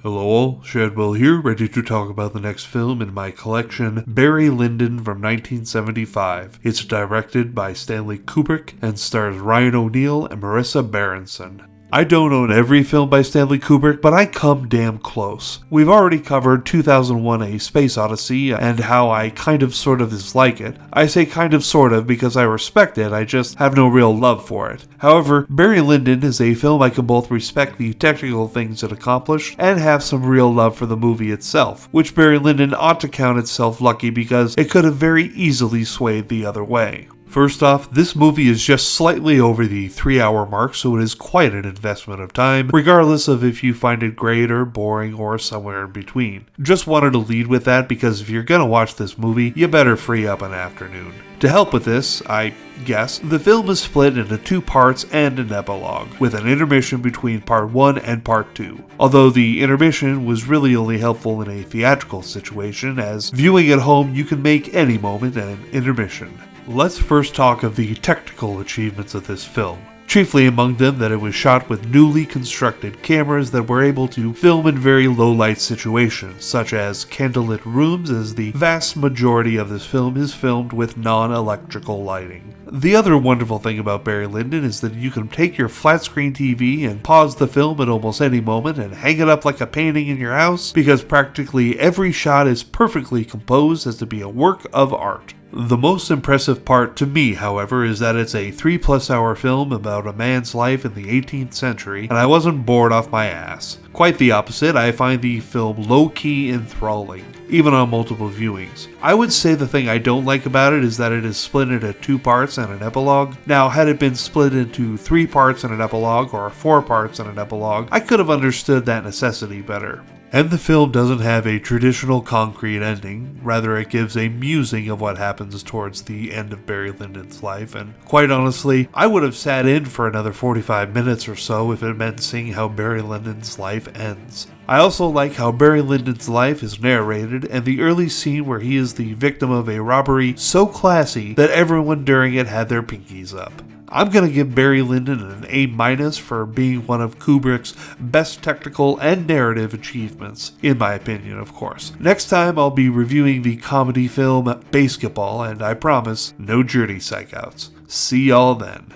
Hello all, Shadwell here, ready to talk about the next film in my collection, Barry Lyndon from 1975. It's directed by Stanley Kubrick and stars Ryan O'Neal and Marissa Berenson. I don't own every film by Stanley Kubrick, but I come damn close. We've already covered 2001: A Space Odyssey and how I kind of sort of dislike it. I say kind of sort of because I respect it, I just have no real love for it. However, Barry Lyndon is a film I can both respect the technical things it accomplished and have some real love for the movie itself, which Barry Lyndon ought to count itself lucky because it could have very easily swayed the other way. First off, this movie is just slightly over the 3-hour mark, so it is quite an investment of time, regardless of if you find it great or boring or somewhere in between. Just wanted to lead with that because if you're gonna watch this movie, you better free up an afternoon. To help with this, I guess, the film is split into 2 parts and an epilogue, with an intermission between part 1 and part 2. Although the intermission was really only helpful in a theatrical situation, as viewing at home you can make any moment an intermission. Let's first talk of the technical achievements of this film. Chiefly among them that it was shot with newly constructed cameras that were able to film in very low light situations, such as candlelit rooms, as the vast majority of this film is filmed with non-electrical lighting. The other wonderful thing about Barry Lyndon is that you can take your flat screen TV and pause the film at almost any moment and hang it up like a painting in your house, because practically every shot is perfectly composed as to be a work of art. The most impressive part to me, however, is that it's a 3+ hour film about a man's life in the 18th century, and I wasn't bored off my ass. Quite the opposite, I find the film low-key enthralling, even on multiple viewings. I would say the thing I don't like about it is that it is split into 2 parts and an epilogue. Now, had it been split into 3 parts and an epilogue, or 4 parts and an epilogue, I could have understood that necessity better. And the film doesn't have a traditional concrete ending, rather it gives a musing of what happens towards the end of Barry Lyndon's life, and quite honestly, I would have sat in for another 45 minutes or so if it meant seeing how Barry Lyndon's life ends. I also like how Barry Lyndon's life is narrated, and the early scene where he is the victim of a robbery so classy that everyone during it had their pinkies up. I'm going to give Barry Lyndon an A- for being one of Kubrick's best technical and narrative achievements, in my opinion, of course. Next time I'll be reviewing the comedy film Basketball, and I promise, no Jersey psychouts. See y'all then.